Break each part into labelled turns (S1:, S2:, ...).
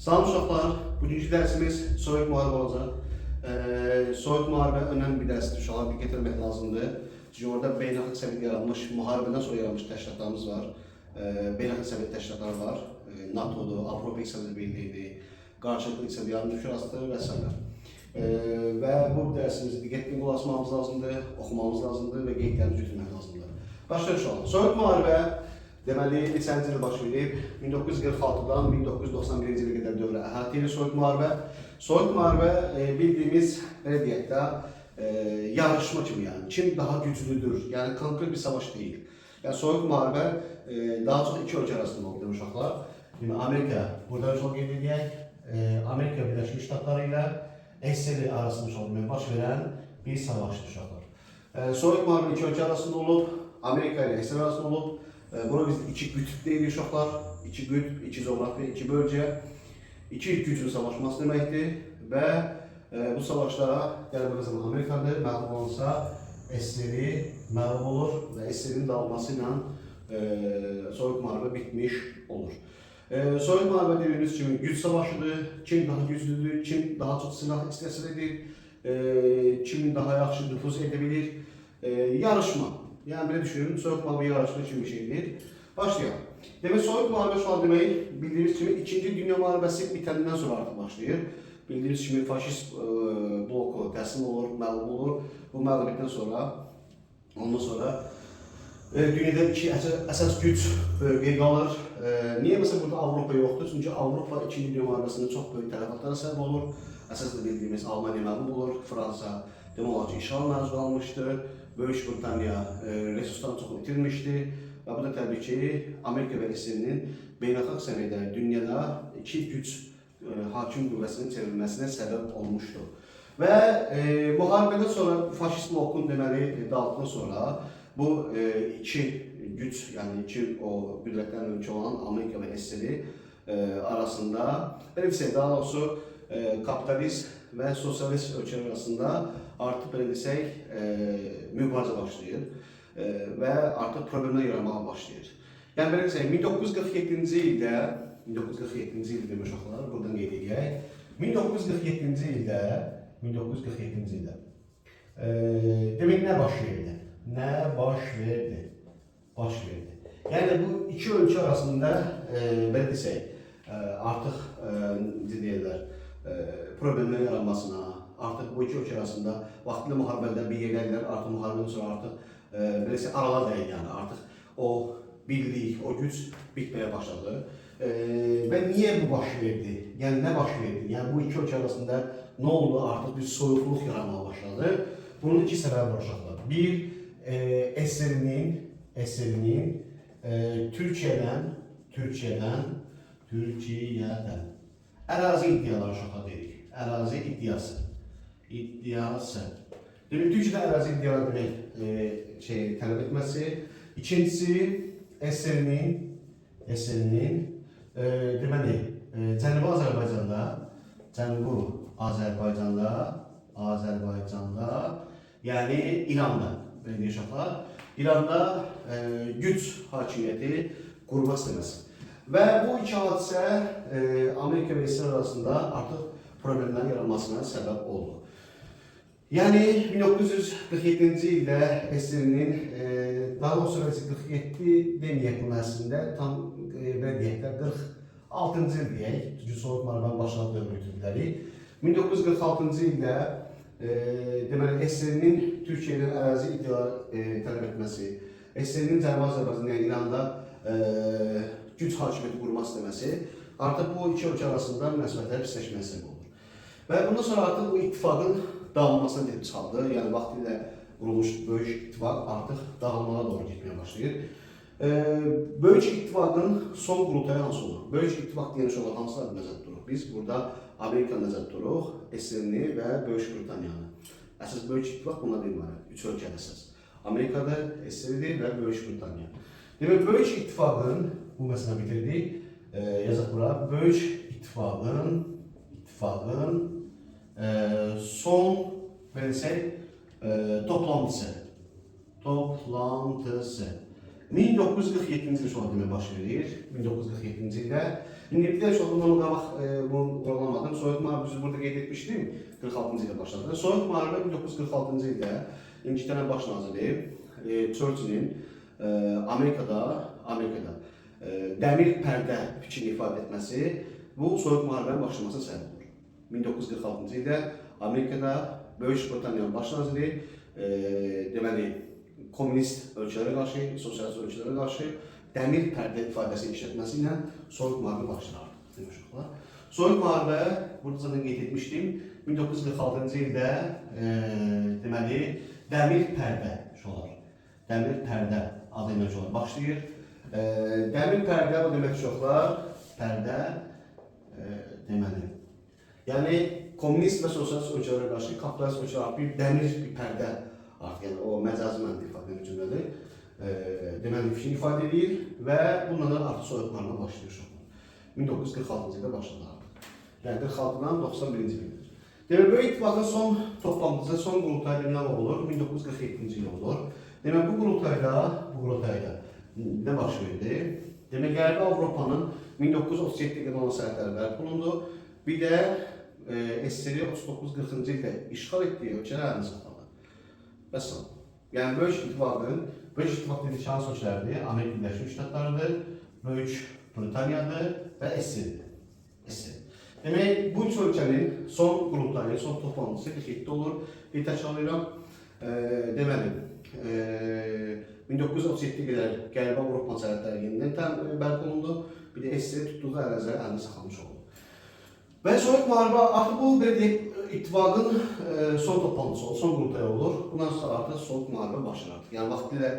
S1: Salam uşaqlar, bugünkü dərsimiz Sovet müharibə olacaq. Sovet müharibə önəmli bir dərsdir, uşaqlar diqqət etmək lazımdır. Çünki orada beynəlxalq səviyyədə yaranmış, müharibədən sonra yaranmış təşkilatlarımız var. Beynəlxalq səviyyədə təşkilatlar var. NATO'dur, Avropa İqtisadi Birliyidir, qarşılıqlı iqtisadi yardım şurasıdır və s. Və bu dərsimizi diqqətli qulaq asmamız lazımdır, oxumamız lazımdır və qeydlərimizi götürmək lazımdır. Başlayalım uşaqlar. Sovet müharibə deməli, neçənci il baş verib? 1946-dan 1991-ci ilə qədər dövrə əhatə edir Sovet müharibə. Sovet müharibə bildiyimiz, belə deyək də, yarışma kimi yəni. Kim daha güclüdür? Yəni, konkret bir savaş deyil. Yəni, Sovet müharibə daha çox iki ölkə arasında oldu uşaqlar. Yəni, Amerika, burada çox qeyd edək, Amerika Birləşmiş Ştatları ilə SSR arasında baş verən bir savaşdır uşaqlar. Sovet müharibə iki ölkə arasında olub, Amerika ilə SSR arasında olub. Buna biz iki qütb deyirik uşaqlar. İki qütb, iki coğrafi, iki bölgə. İki gücün savaşması deməkdir. Və bu savaşda qələbə qazanan Amerikadır, məğlub olunsa SSR məğlub olur və SSR-in dağılması ilə Sovet müharibə bitmiş olur. Sovet müharibə dediyimiz kimi güc savaşıdır. Kim daha güclüdür, kim daha çox silah istehsal edir, kim daha yaxşı nüfuz edə bilir. Yarışma. Yəni, belə düşünün, Sovet müharibə yarışma kimi bir şeydir. Başlayalım. Demək, Sovet müharibə şu an demək, bildiyimiz kimi 2-ci Dünya müharibəsi bitəndən sonra artıq başlayır. Bildiyimiz kimi faşist bloku təslim olur, məğlub olur. Bu məğlubiyyətdən sonra, ondan sonra dünyada iki əsas güc bölgəyə qalır. Niyə məsələn burada Avropa yoxdur? Çünki Avropa 2-ci Dünya müharibəsində çox böyük tələfatlara səbəb olur. Əsasda bildiyimiz Almaniya məğlub olur, Fransa demək olar ki, işğal məruz qalmışdır. Böyük Britaniya resurslarını çox itirmişdi və bu da təbii ki, Amerika və SSR-nin beynəlxalq səviyyədə dünyada iki güc hakim qüvvəsinin çevrilməsinə səbəb olmuşdu. Və müharibədən sonra faşist blokun deməli dağıtdıqdan sonra bu iki güc, yəni iki o qüdrətlərin ölkə olan Amerika və SSR arasında, belə bir şey, daha doğrusu kapitalist və sosialist ölkələr arasında artıq belə desək mübarizə başlayır və artıq problemlər yaranmağa başlayır. Yəni belə desək 1947-ci ildə 1947-ci ildə demək uşaqlar, buradan qeyd edək. 1947-ci ildə demək nə baş verdi? Nə baş verdi? Baş verdi. Yəni bu iki ölkə arasında belə desək artıq deyirlər problemlər yaranmasına, artıq bu iki ölkə arasında vaxtında müharibələrdən bir yerlərlər, artıq müharibədən sonra artıq belə aralar dəyək, yəni artıq o birlik, o güc bitməyə başladı. Və niyə bu baş verdi? Yəni nə baş verdi? Yəni bu iki ölkə arasında nə oldu? Artıq bir soyuqluq yaranmağa başladı. Bunun iki səbəbi var uşaqlar. Bir, SSR-nin Türkiyədən ərazi iddiaları uşaqlar deyirik. Ərazi iddiası. Demək, Türkiyədə ərazi iddiaları demək tələb etməsi. İkincisi, SSR-nin deməli, Cənubi Azərbaycanda, yəni İranda, belə deyək uşaqlar, İranda güc hakimiyyəti qurmaq istəməsi. Və bu iki hadisə Amerika və İsrail arasında artıq problemlərin yaranmasına səbəb oldu. Yəni 1947-ci ildə SSR-nin, daha doğrusu 47 deməyək bunun əslində, tam belə deyək də 46-cı il deyək, çünki Sovet müharibənin başladığı dövrü götürdülər. 1946-cı ildə deməli SSR-nin Türkiyədən ərazi iddiaları tələb etməsi, SSR-nin Cənubi Azərbaycanda, yəni İranda güc hakimiyyəti qurmaq istəməsi artıq bu iki ölkə arasında münasibətlər pisləşməyə səbəb olur. Və bundan sonra artıq bu ittifaqın dağılmasına gedib çıxardı. Yəni vaxtilə qurulmuş böyük ittifaq artıq dağılmağa doğru getməyə başlayır. Böyük ittifaqın son qurultayı hansı olur? Böyük ittifaq deyən şey olan hansılar nəzərdə duruq? Biz burada Amerika nəzərdə duruq, SSR-ni və Böyük Britaniyanı. Əsas böyük ittifaq bunlar ibarət. Üç ölkədə əsas. Amerikada, SSR-dir və Böyük Britaniya. Demək, Böyük ittifaqın, bu məsələni bitirdik, yazaq bura, Böyük ittifaqın son, belə desək, toplantısı. 1947-ci il sonra demək baş verir. 1947-ci ildə. İndi bir də çox bundan qabaq bunu vurğulamadım. Sovet müharibəsi burada qeyd etmişdim. 46-cı ildə başladı. Sovet müharibə 1946-cı ildə İngiltərə baş naziri Churchillin Amerikada dəmir pərdə fikrini ifadə etməsi bu Sovet müharibənin başlamasına səbəb olur. 1946-cı ildə Amerikada Böyük Britaniyanın baş naziri deməli komünist ölkələrə qarşı, sosialist ölkələrə qarşı dəmir pərdə ifadəsini işlətməsi ilə Sovet müharibə başlar demiş olar. Sovet müharibə burada zaten qeyd etmişdim. 1946-cı ildə deməli dəmir pərdə olar. Dəmir pərdə adı ilə olar başlayır. Dəmir pərdə o demək çoxlar pərdə deməli. Yəni komünist və sosialist ölkələrə qarşı kapitalist ölkələrə bir dəmir bir pərdə artıq yəni o məcazi məntiq ifadə cümlədir. Deməli fikrini ifadə edir və bununla da artıq Sovet müharibə başlayır. 1946-cı ildə başladı artıq. Yəni 46-dan 91-ci ildir. Deməli Böyük İttifaqın son toplantısı, son qurultayda nə olur? 1947-ci il olur. Deməli bu qurultayda nə baş verdi? Deməli Qərbi Avropanın 1937-də qədər olan sərhədləri bərpa olundu. Bir də SSR 39-40-cı ildə işğal etdiyi ölkələr əlini saxladı. Bəs yəni Böyük İttifaq dediyi hansı ölkələrdir? Amerika Birləşmiş Ştatlarıdır, Böyük Britaniyadır və SSR-dir. Demək, bu üç ölkənin son qrupları, son toplantısı 47-də olur. Bir təkrarlayıram. Deməli, 1937-də qədər Qərbi Avropa sərhədləri yenidən bərpa olundu. Bir də SSR tutduğu əraziləri əlində saxlamış oldu. Və Sovet müharibə artıq bu ittifaqın son toplantısı olur, son qrupları olur. Bundan sonra artıq Sovet müharibə başlar. Yəni vaxtilə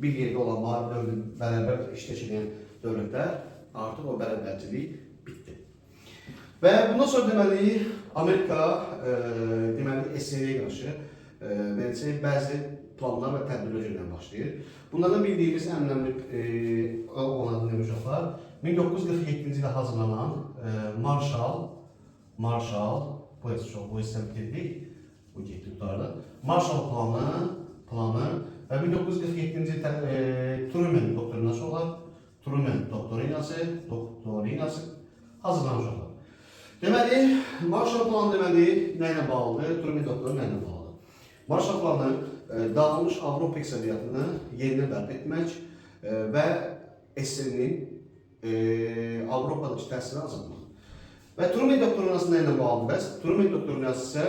S1: bir yerdə olan müharibə bərabər iştirak edən dövlətlər artıq o bərabərçilik bitdi. Və bundan sonra deməli Amerika deməli SSR-yə qarşı verəcək bəzi planlar və tədbirlər görməyə başlayır. Bunlardan bildiyimiz ən önəmli olan demiş olar 1947-ci ildə hazırlanan Marshall, bu hesab bitirdik, bu getdik tutardı. Marshall planı və 1947-ci ildə Truman doktrinası olan Truman doktrinası hazırlanmış olur. Deməli, Marshall planı deməli nə ilə bağlıdır? Truman doktrini nə ilə bağlıdır? Marshall planı dağılmış Avropa iqtisadiyyatını yenidən bərpa etmək və SSR-nin Avropadakı təsirini azaltmaq. Və Truman doktrinası nə ilə bağlıdır? Truman doktrinası isə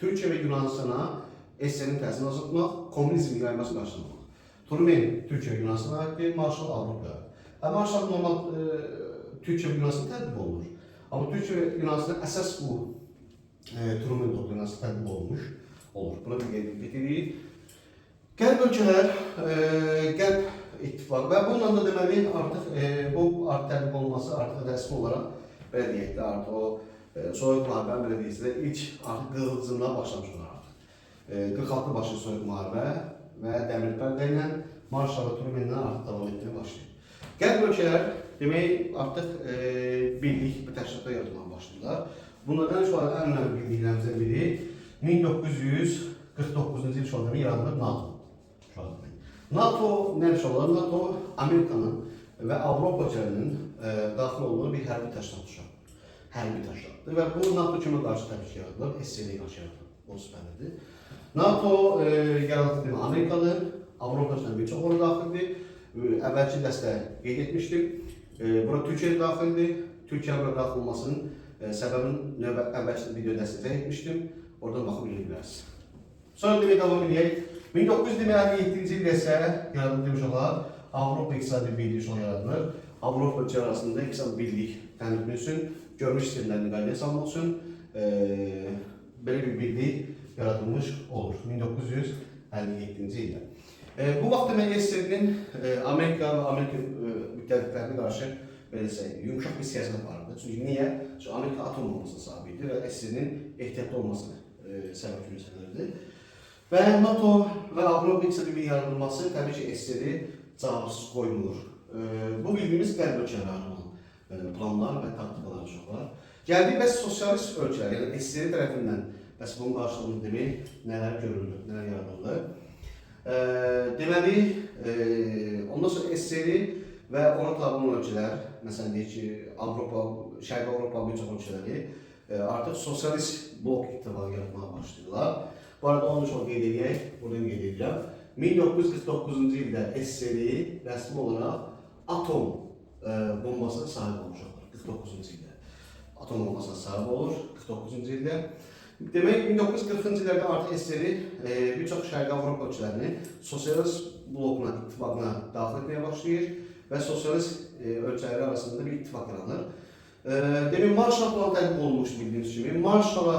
S1: Türkiyə və Yunanistana SSR-nin təsirini azaltmaq, komünizmin yayılmasını qarşılamaq. Truman Türkiyə və Yunanistana aiddir, Marshall Avropaya. Marshall normal Türkiyə və Yunanistana tətbiq olunur. Amma Türkiyə və Yunanistana əsas bu Truman doktrinası tətbiq olunmuş olur. Buna bir qeyd edirik. Qərb ölkələr, Qərb İttifaqı və bununla da deməli artıq bu tətbiq olunması artıq rəsmi olaraq belə deyək də artıq o Sovet müharibənin belə deyək də ilk artıq qığılcımlar başlamış olur artıq. 46 başlı Sovet müharibə və dəmir pərdə ilə Marshall və Truman'la artıq davam etməyə başlayır. Qərb ölkələr demək artıq birlik və təşkilatlar yaratmağa başlayırlar. Bunlardan ifadə ən önəmli bildiklərimizdən biri 1949-cu il şuarında yaradılır NATO. NATO nə demək olar? NATO Amerikanın və Avropa ölkələrinin daxil olduğu bir hərbi təşkilatdır. Və bu NATO kimə qarşı təbii ki yaradılır? SSR-yə qarşı yaradılır. O sübhənədir. NATO yaradılır Amerikadır, Avropa ölkələrinin bir çox orada daxildir. Əvvəlki dəstə qeyd etmişdim. Bura Türkiyə daxildir. Türkiyə bura daxil olmasının səbəbini əvvəlki video dəstədə etmişdim. Oradan baxıb bilərsiniz. Sonra demək davam edək. 1957-ci ildə isə yaradılır demiş olar, Avropa İqtisadi Birliyi yaradılır. Avropa ölkələri arasında iqtisadi birlik təmin edilsin, görmüş sistemlərini qaydaya salmaq üçün belə bir birlik yaradılmış olur 1957-ci ildə. Bu vaxt demək SSR-nin Amerika və Amerika müttəfiqlərinə qarşı yumuşaq bir siyasət vardı. Çünki niyə? Çünki Amerika atom olmasına sahibidir və SSR-nin ehtiyatlı olmasına səbəb göstərilirdi. Və NATO və Avropa İqtisadi Birliyi yaradılması təbii ki SSR-i cavabsız qoymur. Bu bildiyimiz qərb ölkələrinin olan planlar və taktikalar çoxlar. Gəldik bəs sosialist ölkələr, yəni SSR tərəfindən bəs bunun qarşılığını demək nələr görüldü, nələr yaradıldı. Deməli, ondan sonra SSR və ona tabi ölkələr, məsələn deyək ki, Avropa, Şərqi Avropa bir çox ölkələri artıq sosialist blok ittifaqı yaratmağa başlayırlar. Bu arada onu çox qeyd edək, buradan qeyd edəcəm. 1949-cu ildə SSR rəsmi olaraq atom bombasına sahib olacaqlar 49-cu ildə. Atom bombasına sahib olur 49-cu ildə. Demək 1940-cı illərdə artıq SSR bir çox Şərqi Avropa ölkələrini sosialist blokuna, ittifaqına daxil etməyə başlayır və sosialist ölkələri arasında bir ittifaq yaranır. Demək Marshall planı tətbiq olunmuşdu bildiyiniz kimi. Marshalla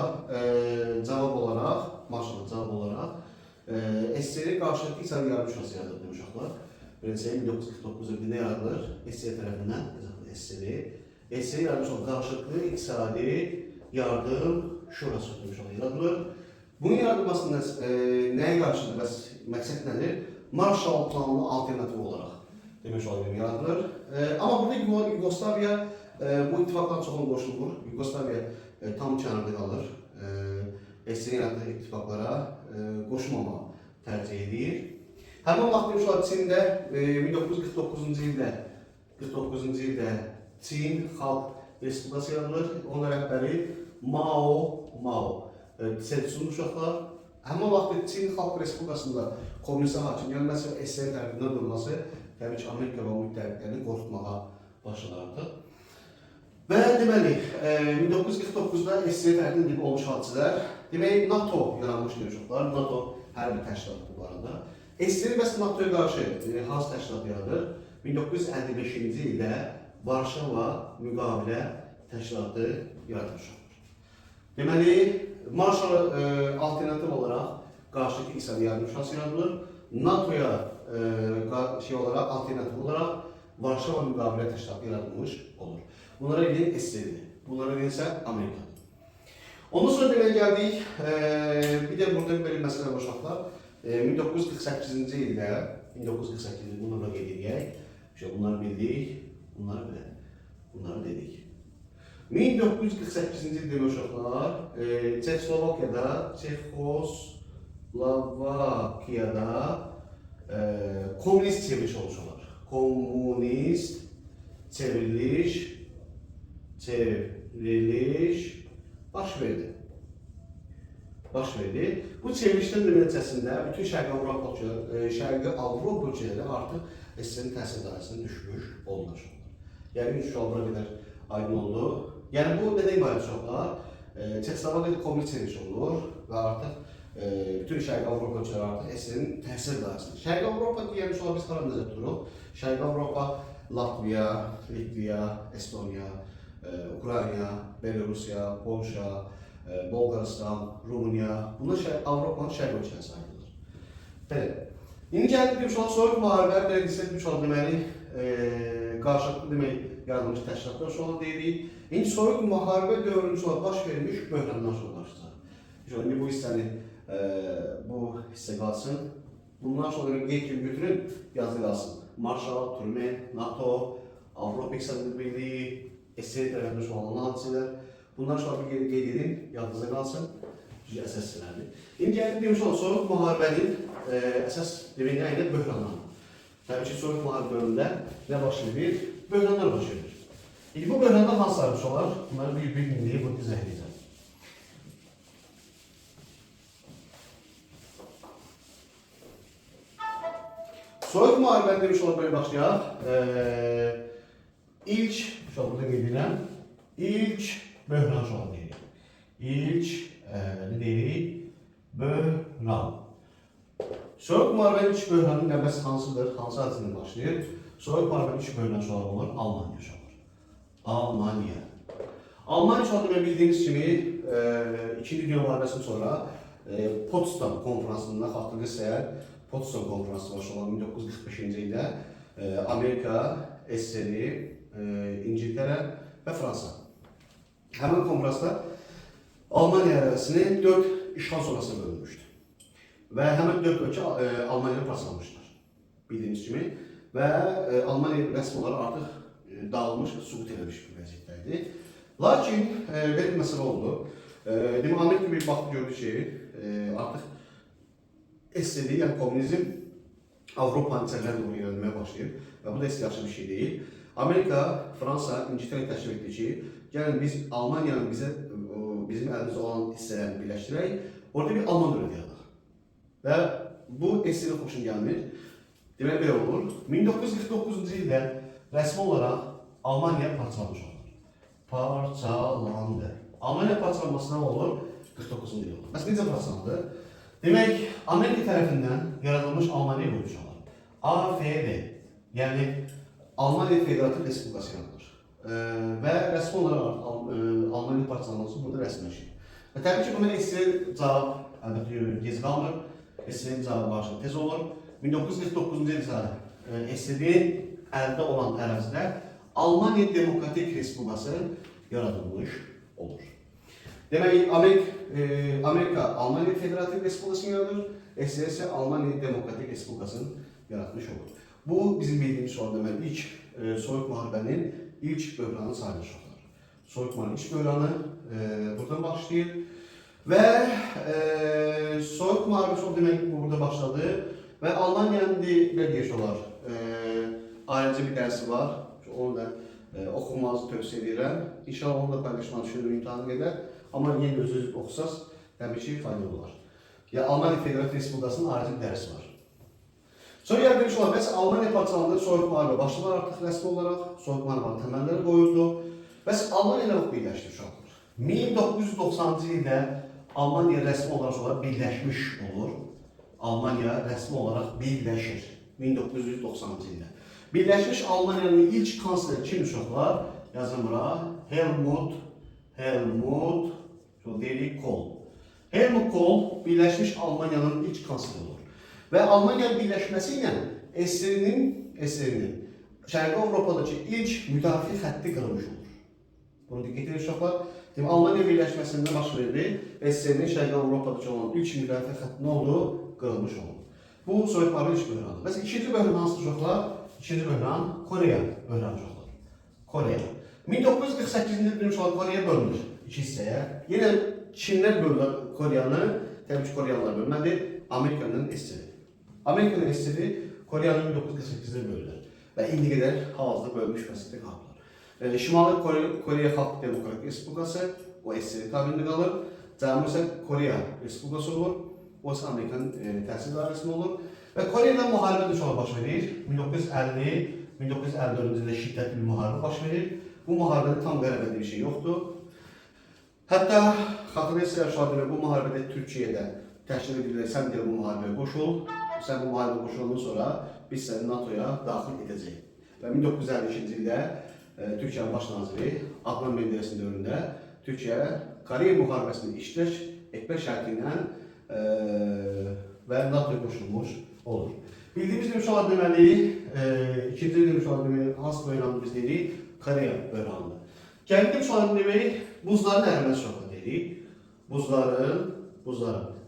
S1: cavab olaraq SSR qarşılıqlı iqtisadi yardım şurası yaradıldı uşaqlar. Beləliklə 1949 ilində yaradılır SSR tərəfindən, SSR yardım şurası qarşılıqlı iqtisadi yardım şurası yaradılır. Bunun yaradılmasında nəyə qarşıdır və məqsəd nədir? Marshall planının alternativ olaraq demək olar yaradılır. Amma burada Yugoslaviya bu ittifaqların çoxunu qoşulmur. Yugoslaviya tam kənarda qalır. SSR yaratdığı ittifaqlara qoşulmamağı tərcih edir. Həmin vaxt demiş olar Çində 1949-cu ildə Çin Xalq Respublikası yaradılır. Onun rəhbəri Mao Tse-tsun uşaqlar. Həmin vaxt Çin Xalq Respublikasında komünist hakim gəlməsi və SSR tərəfindən durması təbii ki, Amerika və müttəfiqlərini qorxutmağa başlanardı. Və deməli, 1949-da SSR tərəfindən olmuş hadisələr, demək NATO yaranmışdır uşaqlar. NATO hər bir təşkilatdır bu arada. SSR bəs NATO-ya qarşı hansı təşkilat yaradır? 1955-ci ildə Varşava müqavilə təşkilatı yaradır uşaqlar. Deməli, Marshall alternativ olaraq qarşılıqlı iqtisadi yardım şurası yaradılır. NATO-ya alternativ olaraq Varşava müqavilə təşkilatı yaradılmış olur. Bunlara deyilən SSR-dir. Bunlara deyilsə Amerikadır. Ondan sonra deməli gəldik, bir də burada belə məsələ var uşaqlar. 1948-ci ildə, bunları da qeyd edək. Bunları bildik, bunları dedik. 1948-ci ildə uşaqlar, Çexoslovakiyada komünist çevriliş oluşurlar. Komünist çevriliş baş verdi. Bu çevrilişdən nəticəsində bütün Şərqi Avropa ölkələri artıq SSR-in təsir dairəsində düşmüş oldular. Yəni, bura qədər aydın oldu. Yəni, bu nədən ibarət uşaqlar? Çexoslovakiyada komünist çevriliş olur və artıq bütün Şərqi Avropa ölkələri artıq SSR-in təsir dairəsində. Şərqi Avropa deyən uşaqlar biz xaram nəzər tuturuq. Şərqi Avropa, Latviya, Litviya, Estoniya, Ukrayna, Belorusiya, Polşa, Bolqarıstan, Rumıniya, bunlar Avropanın şərq ölkələri sayılır. Belə. İndi gəldik demiş olaraq soyuq müharibə, birincisi demiş olaraq deməli, qarşılıqlı demək yaradılmış təşkilatlar sonra deyirik. İndi soyuq müharibə dövründə sonra baş vermiş böhrandan sonra başlayacaq. İndi bu hissəni, bu hissə qalsın. Bundan sonra qeyd kimi götürün, yazılı qalsın. Marshall, Truman, NATO, Avropa İqtisadi Birliyi, SSR tərəfindən çoxalanan hadisələr. Bunlar sonra bir qeyd edin, yadınızda qalsın. Əsas hissələrdir. İndi gəldik demiş olaraq soyuq müharibənin əsas demək nə ilə böhranlar. Təbii ki, soyuq müharibə dövründə nə baş verir? Böhranlar baş verir. İndi bu böhranlar hansılarmış olar? Bunları bir dinləyib bu izah edəcəm. Soyuq müharibəni demiş olaraq böyle başlayaq. İlk, burada qeyd edirəm, ilk böhran şoğlu deyirik. İlk, ne deyirik? Böhran. Soyuq müharibənin ilk böhranın nəbəsi hansıdır? Hansı hadisədən başlayır? Soyuq müharibənin ilk böhran şoğlu olur, Almaniya şoğlu. Almaniya. Almaniya şoğlu bildiyiniz kimi, 2. Dünya müharibəsindən sonra Potsdam konferansında xatırlayırsa, Potsdam konferansı başlanan 1945-ci ildə Amerika, SSR, İngiltərə və Fransa. Həmin konferansda Almaniya ərazisini 4 işğal sonrasına bölünmüşdü. Və həmin 4 ölkə Almaniyaya parçalanmışlar, bildiyiniz kimi. Və Almaniya rəsmi olaraq artıq dağılmış, süqut edilmiş bir vəziyyətdəydi. Lakin belə bir məsələ oldu. Amerika bir vaxt gördü ki, artıq SSR, yəni komünizm Avropanın içərilərinə doğru yönəlməyə başlayır və bu da heç yaxşı bir şey deyil. Amerika, Fransa, İngiltərə təklif etdi ki, gəlin biz Almaniyanın bizim əlimizdə olan hissələrini birləşdirək, orada bir Alman dövləti yaradaq. Və bu SSR xoşuna gəlmir. Deməli belə olur. 1949-cu ildə rəsmi olaraq Almaniya parçalanmış olur. Parçalandı. Almaniya parçalanması nə olur? 49-cu il olur. Bəs necə parçalandı? Demək, Amerika tərəfindən yaradılmış Almaniya bölgüsü olur. AFD, yəni Almaniya Federativ Respublikası yaradılır. Və rəsmi olaraq Almaniya parçalanması burada rəsmiləşir. Və təbii ki, buna SSR cavab əlbəttə gec qalmır. SSR cavabı başında tez olur. 1949-cu il isə SSR-in əldə olan ərazidə Almaniya Demokratik Respublikası yaradılmış olur. Demək, Amerika Almaniya Federativ Respublikasını yaradır, SSR isə Almaniya Demokratik Respublikasını yaratmış olur. Bu bizim bildiyimiz olan deməli ilk Soyuq müharibənin ilk böhranı sayılır. Soyuq müharibənin ilk böhranı buradan başlayır və Soyuq müharibəsi demək burada başladı və Almaniyanın belə deyək olar ayrıca bir dərsi var. Onu da oxumanızı tövsiyə edirəm. İnşallah onu da paylaşmanı düşünürüm imtahanı qədər. Amma yenə özünüz oxusaz, təbii ki, faydalı olar. Ya Almaniya Federativ Respublikasının ayrıca bir dərsi var. Sonra yer demiş olar, bəs Almaniya parçalandı, Soyuq müharibə başladı artıq rəsmi olaraq, Soyuq müharibənin təməlləri qoyuldu. Bəs Almaniya nə vaxt birləşdi uşaqlar? 1990-cı ildə Almaniya rəsmi olaraq birləşmiş olur. Almaniya rəsmi olaraq birləşir. 1990-cı ildə. Birləşmiş Almaniyanın ilk kansleri kim uşaqlar? Yazın bura. Helmut Kohl. Helmut Kohl Birləşmiş Almaniyanın ilk kansleri olur. Və Almaniyanın birləşməsi ilə SSR-nin Şərqi Avropadakı ilk müdafiə xətti qırılmış olur. Bunu diqqət edin uşaqlar. Almaniya birləşməsində baş verdi. SSR-nin Şərqi Avropadakı olan ilk müdafiə xətti nə oldu? Qırılmış oldu. Bu Soyuq müharibə ilk böhranı. Bəs ikinci böhran hansı uşaqlar? İkinci böhran Koreya böhranı uşaqlar. Koreya. 1948-ci ildə Koreya bölünür iki hissəyə. Yenə Çinlər böldü Koreyanı, təbii ki, Koreyalılar bölmədi, Amerikanın SSR. Amerikanın SSR Koreyanı 1948-də böldülər və indi qədər hal-hazırda bölmüş vəziyyətdə qalırlar. Şimali Koreya Xalq Demokratik Respublikası, o SSR tabeliyində qalır. Cənubi isə Koreya Respublikası olur, o isə Amerikanın təhsil dairəsində olur. Və Koreyada müharibə də baş verir. 1950-1954-cü ildə şiddətli bir müharibə baş verir. Bu müharibədə tam qələbəli bir şey yoxdur. Hətta xatırlayırsınız, bu müharibədə Türkiyədə təşkil edilir, sən deyil bu müharibəyə qoşul, sən bu müharibəyə qoşulandan sonra biz səni NATO-ya daxil edəcəyik. Və 1952-ci ildə Türkiyənin baş naziri Adnan Menderes'in dövründə Türkiyə Koreya müharibəsində iştirak etmək şərti ilə və NATO'ya qoşulmuş olur. Bildiyimiz demiş olan deməli, ikinci demiş olan deməli, hansı böhranı biz deyirik? Koreya böhranıdır. Gəlin demiş olan demək, buzların əriməsi çox deyirik. Buzların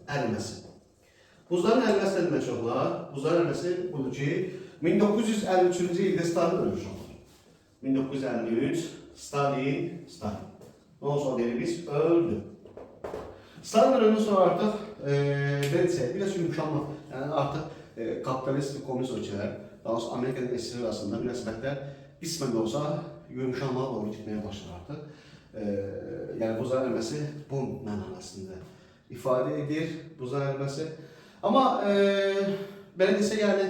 S1: əriməsi. Buzların əriməsi nə demək çoxlar? Buzların əriməsi budur ki, 1953-cü ildə Stalin ölmüş olur. 1953, Stalin. Ondan sonra deyirik biz, öldü. Stalin ölümündən sonra artıq biraz yumuşanma, yəni artıq kapitalist və komünist ölkələr, daha doğrusu Amerikanın SSR arasında münasibətlər qismən də olsa yumuşanmağa doğru gitməyə başlar artıq. Yəni buzların əriməsi bu mənasında ifadə edir, buzların əriməsi. Amma belə desə, yəni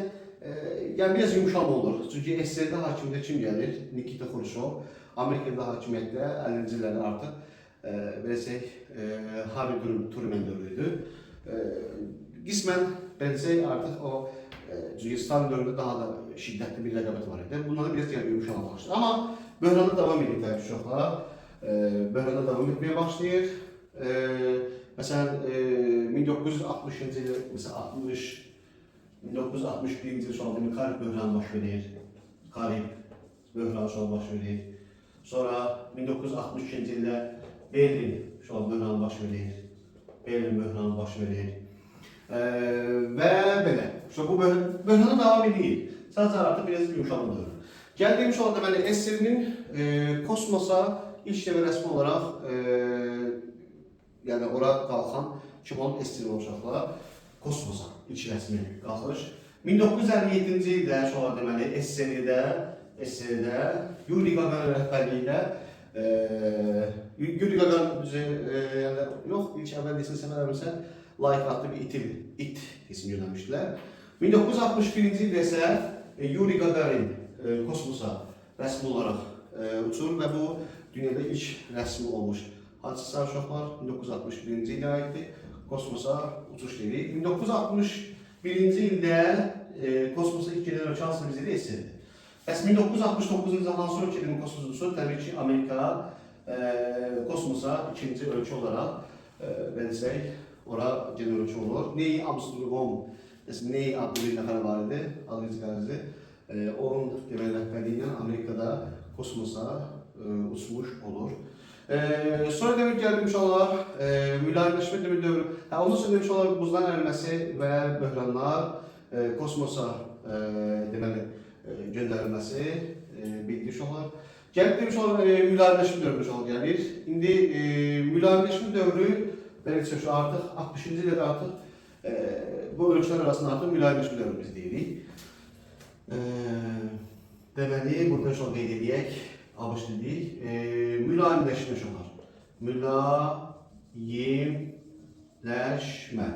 S1: biraz yumuşanma olur. Çünki SSR-də hakimiyyətə kim gəlir? Nikita Xruşov. Amerikada hakimiyyətdə 50-ci illərdə artıq belə desək, Harry Truman dövrüydü. Qismən belə desək, artıq o Stalin dövründə daha da şiddətli bir rəqabət var idi. Bundan biraz yumuşanma başlayır. Amma böhrana davam edir təbii ki, uşaqlar. Böhrana davam etməyə başlayır. Məsələn, 1960-cı il, məsələn, 1961-ci il sonra Karib böhranı baş verir. Karib böhranı baş verir. Sonra 1962-ci ildə Berlin böhranı baş verir. Berlin böhranı baş verir. Və belə. Bu böhrana davam edir. Sadəcə artıq biraz yumuşalma dövrü. Gəldiyimiz olan deməli, SSR-nin kosmosa ilk dəfə rəsmi olaraq yəni ora qalxan kim olan SSR uşaqlar. kosmosa ilk rəsmi qalxış. 1957-ci ildə şolar deməli SSR-də Yuri Gagarin rəhbərliyi ilə Yuri Gagarin yəni yox, ilk əvvəl desin səmələmirsə Laika adlı bir it ismi yönəlmişdilər. 1961-ci ildə isə Yuri Gagarin kosmosa rəsmi olaraq uçur və bu dünyada ilk rəsmi olmuş hadisələr uşaqlar 1961-ci ilə aiddir. Kosmosa uçuş dedik. 1961-ci ildə kosmosa ilk gedən ölkə hansı bizdə SSR-dir. Bəs 1969-cu ildə hansı ölkənin kosmosa uçur? Təbii ki, Amerika kosmosa ikinci ölkə olaraq bəlkə ora gedən ölkə olur. Neil Armstrong, Neil adlı bir nəfər var idi, adı onun deməli rəhbərliyi ilə Amerikada kosmosa uçmuş olur. Sonra demək gəldim uşaqlar, mülayimləşmə dövrü. Ondan sonra demiş olar buzdan əriməsi və böhranlar kosmosa deməli göndərilməsi bildi uşaqlar. Gəlib demiş olar mülayimləşmə dövrü uşaqlar gəlir. İndi mülayimləşmə dövrü belki artıq 60-cı ildə artıq bu ölçülər arasında artıq mülayimləşmə dövrü biz deyirik. Deməli burada uşaqlar qeyd edək. ABŞ dedik. Mülayimləşmə uşaqlar. Mülayimləşmə.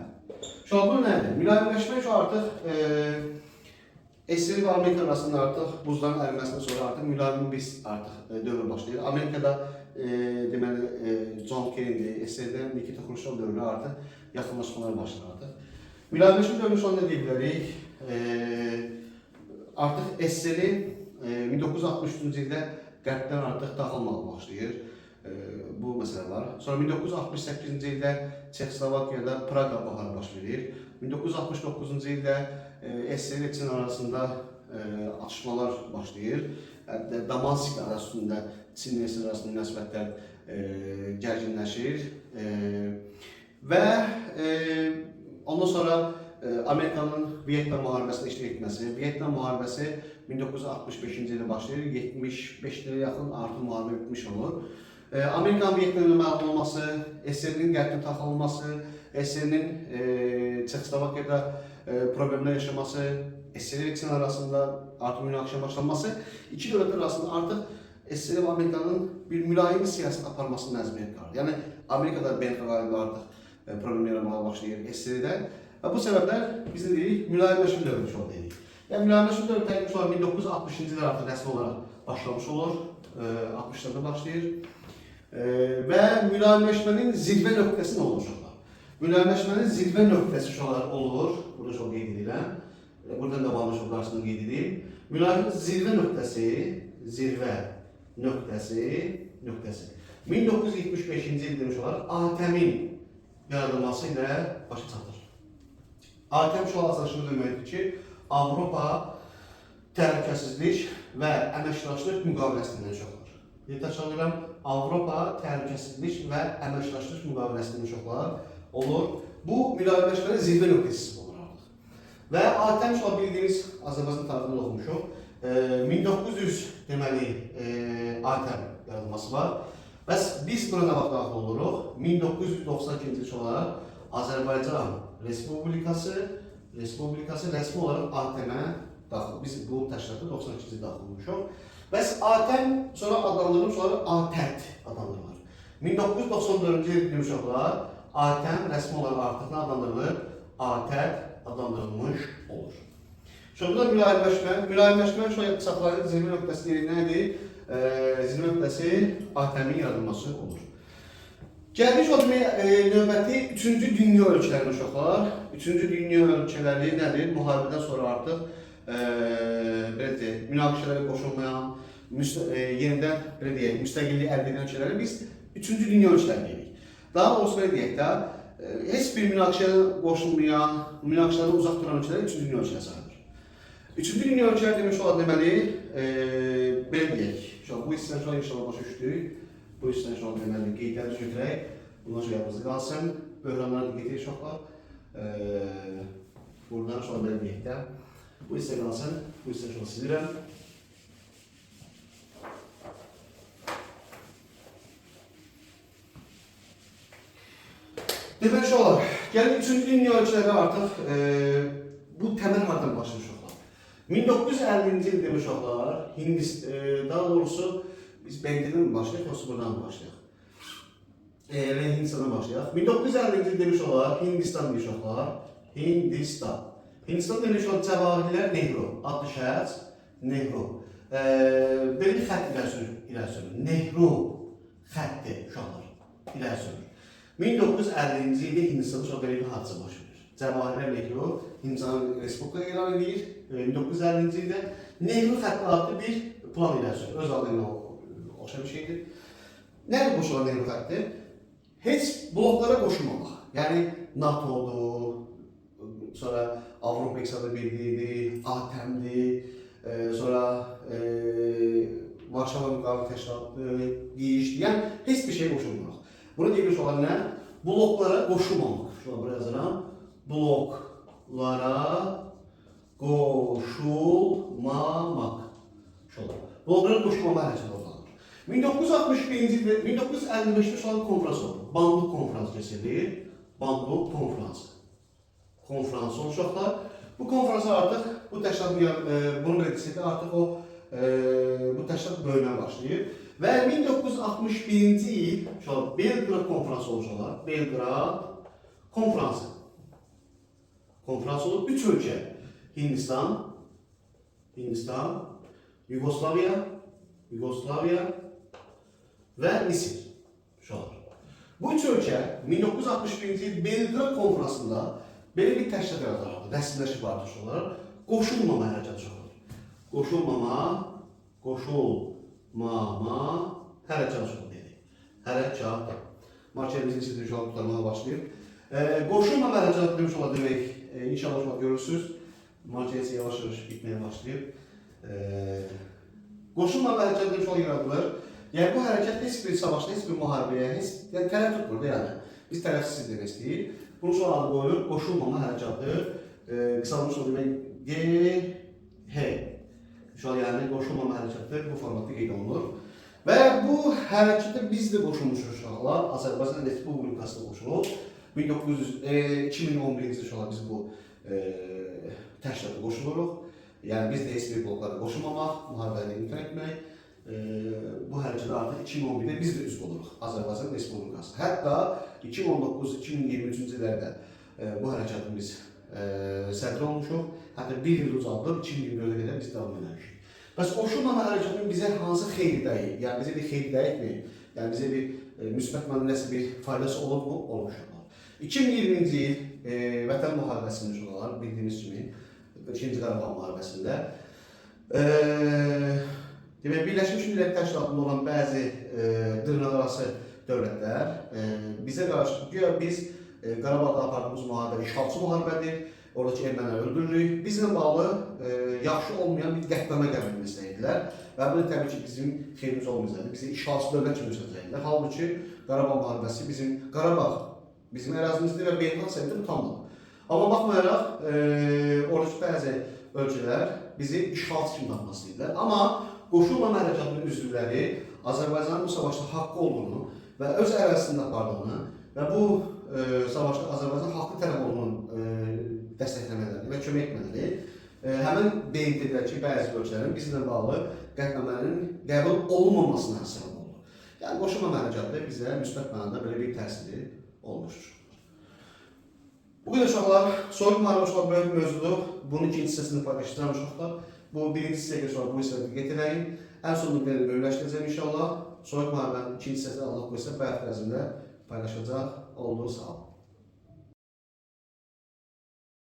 S1: Uşaqlar bu nədir? Mülayimləşmə artıq SSR və Amerika arasında artıq buzların əriməsindən sonra artıq mülayim bir dövrü başlayır. Amerikada deməli John Kennedy, SSR-də Nikita Xruşov dövrü artıq yaxınlaşmalar başlayır artıq. Mülayimləşmə dövrü şu an nə deyə bilərik? Artıq SSR 1963-cü ildə qərbdən artıq daxılmağa başlayır. Bu məsələ var. Sonra 1968-ci ildə Çexoslovakiyada Praqa baharı baş verir. 1969-cu ildə SSR və Çin arasında atışmalar başlayır. Damansk arasında Çin və SSR arasında münasibətlər gərginləşir. Və ondan sonra Amerikanın Vyetnam müharibəsində iştirak etməsi. Vyetnam müharibəsi 1965-ci ildə başlayır. 75-lərə yaxın artıq müharibə bitmiş olur. Amerikanın Vyetnamda məğlub olması, SSR-nin qərbdə taxılması, SSR-nin Çexoslovakiyada problemlər yaşaması, SSR və Çin arasında artıq münaqişə başlanması, iki dövlətlər arasında artıq SSR və Amerikanın bir mülayim siyasət aparmasını nəzmiyyət qalır. Yəni Amerikada beynəlxalq aləmdə artıq problem yaratmağa başlayır SSR-də. Və bu səbəblər biz nə deyirik? Mülayimləşmə dövrü çox deyirik. Yəni mülayimləşmə dövrü təqribən sonra 1960-cı illər artıq rəsmi olaraq başlamış olur. 60-larda başlayır. Və mülayimləşmənin zirvə nöqtəsi nə olur uşaqlar? Mülayimləşmənin zirvə nöqtəsi uşaqlar olur. Burada çox qeyd edirəm. Buradan da bağlı uşaqlar arasında qeyd edeyim. Mülayimləşmənin zirvə nöqtəsi 1975-ci ildə uşaqlar ATƏM-in yaradılması ilə başa çatır. ATƏM şu an açılışını deməkdir ki, Avropa Təhlükəsizlik və Əməkdaşlıq Müqaviləsindən çoxlar. Təkrar Avropa Təhlükəsizlik və Əməkdaşlıq Müqaviləsindən çoxlar olur. Bu mülayimləşmənin zirvə nöqtəsi olur artıq. Və ATƏM şu an bildiyimiz Azərbaycan tarixində oxumuşuq. 1900 deməli ATƏM yaradılması var. Bəs biz buna nə vaxt daxil oluruq? 1992-ci il olaraq Azərbaycan Respublikası rəsmi olaraq ATƏM-ə daxil. Biz bu təşkilatda 92-ci il daxil olmuşuq. Bəs ATƏM sonra adlandırılmış olaraq ATƏT adlandırılır. 1994-cü il uşaqlar ATƏM rəsmi olaraq artıq nə adlandırılır? ATƏT adlandırılmış olur. Sonra burada mülayimləşmə şu an saxların zirvə nöqtəsi nədir? Zirvə nöqtəsi ATƏM-in yaradılması olur. Gəldik növbəti 3-cü dünya ölkələri uşaqlar. 3-cü dünya ölkələri nədir? Müharibədən sonra artıq münaqişələrə qoşulmayan, yenidən müstəqillik əldə edən ölkələri biz 3-cü dünya ölkələri deyirik. Daha doğrusu belə deyək də, heç bir münaqişəyə qoşulmayan, münaqişələrdən uzaq duran ölkələr 3-cü dünya ölkələri sayılır. 3-cü dünya ölkələri demiş olar deməli, belə deyək. Bu hissəni şu an inşallah başa düşdük. Bu hissəni şu an deməli qeydləri götürək. Bundan sonra yadınızda qalsın. Böhranlara diqqət edin uşaqlar. Buradan şu an belə deyək də. Bu hissə qalsın. Bu hissəni şu an silirəm. Demək olar, gəlin 3-cü dünya ölkələri artıq bu təməl hardan başlamış olar. 1950-ci il demiş olar, daha doğrusu biz BMT-dən mi başlayaq, yoxsa buradan mı başlayaq? Hindistandan başlayaq. 1950-ci il demiş olar, Hindistan demiş olar, Hindistan. Hindistan demiş olar, Cəvahirlər Nehru, adlı şəxs Nehru. Belə bir xətt irəli sürür. Nehru xətti uşaqlar irəli sürür. 1950-ci ildə Hindistanda çox belə bir hadisə baş verir. Cəvahirlər Nehru Hindistan Respublika elan edir. 1950-ci ildə Nehru xətti adlı bir plan irəli sürür. Öz adıyla oxşar bir şeydir. Nədir qoşulan Nehru xətti? Heç bloklara qoşulmamaq. Yəni NATO-dur, sonra Avropa İqtisadi Birliyidir, ATƏM-dir, sonra Varşava Müqavilə Təşkilatıdır, deyişdir. Yəni heç bir şey qoşulmuruq. Bunu deyirik olan nə? Bloklara qoşulmamaq. Şuna buraya yazıram. Bloklara qoşulmamaq. Şuna. Bloklara qoşulmamaq hərəkəti ortadır. 1955'te olan konferans oldu. Bandung konferansı keçirildi. Bandung konferansı. Konferans olacaqlar. Bu konferansa artıq bu təşkilat bunun rədisiyeti artıq o bu təşkilat böyümə başlayır. Və 1961-ci il Belqrad konferansı olacaqlar. Belqrad konferansı. Konferans olub 3 ölkə. Hindistan, Yugoslaviya və Misir. Bu 3 ölkə 1961-ci il Belqrad konferansında belə bir təşkilat yaradardı, rəsmiləşib artıq olaraq qoşulmama hərəkəti çoxdur. Qoşulmama hərəkəti çoxdur dedik. Hərəkat. Marketimizin içində uşaq tutarmağa başlayıb. Qoşulmama hərəkəti demiş olar demək, inşallah görürsünüz. Marketimiz yavaş-yavaş bitməyə başlayıb. Qoşulmama hərəkəti demiş olar yaradılır. Yəni bu hərəkət heç bir savaşda, heç bir müharibəyə, tərəf tutmur da yəni. Biz tərəfsiz demək istəyir. Bunun sonra adı qoyulur, qoşulmama hərəkatı, qısalmış o demək GH. Şu an yəni qoşulmama hərəkatı bu formatda qeyd olunur. Və bu hərəkətə biz də qoşulmuşuz uşaqlar, Azərbaycan Respublikasına qoşulub. 2011-ci il biz bu təşkilata qoşuluruq. Yəni biz də heç bir bloklara qoşulmamaq, müharibələri imkan etmək. Bu hərəkətə artıq 2011-də biz də üzv oluruq Azərbaycan Respublikası. Hətta 2019-2023-cü illərdə bu hərəkatın biz sədri olmuşuq. Hətta bir il uzaldıb 2024-ə qədər biz davam edəmişik. Bəs qoşulmama hərəkatının bizə hansı xeyri dəyik? Yəni bizə bir xeyri dəyikmi? Yəni bizə bir müsbət mənəsi bir faydası olubmu? Olmuşuqlar. 2020-ci il Vətən müharibəsində olanlar bildiyimiz kimi 2-ci Qarabağ müharibəsində demək, Birləşmiş Millət Təşkilatında olan bəzi dırnaqarası dövlətlər bizə qarşı, güya biz Qarabağda apardığımız müharibə işğalçı müharibədir, oradakı ermənilər öldürülük. Bizlə bağlı yaxşı olmayan bir qətləmə qəbul istəyirlər və bu təbii ki, bizim xeyrimiz olmayacaqdır. Bizi işğalçı dövlət kimi göstərəcəklər. Halbuki Qarabağ müharibəsi bizim ərazimizdir və beynəlxalq səviyyədə utanmalı. Amma baxmayaraq, oradakı bəzi ölkələr bizi işğalçı kimi tapmaq istəyirlər. Amma qoşulmama hərəkatının üzvləri Azərbaycanın bu savaşda haqqı olduğunu və öz ərazisində apardığını və bu savaşda Azərbaycan haqqı tərəf olduğunu dəstəkləmələri və kömək etmələri həmin BMT-dəki bəzi ölkələrin bizlə bağlı qətnamələrin qəbul olunmamasına səbəb oldu. Yəni qoşulmama hərəkatı bizə müsbət mənada belə bir təsiri olmuşdur. Bu qədər uşaqlar, soyuq müharibə uşaqlar böyük bir mövzudur. Bunun ikinci hissəsini paylaşdıracağım uşaqlar. Bu birinci hissəyə görə sonra bu hissədə getirəyim. Ən sonunda bölümləşdirəcəm inşallah. Soyuq müharibənin ikinci hissəsi Allah qoysa, bayaq ərzində paylaşacaq. Olduğu sağ olun.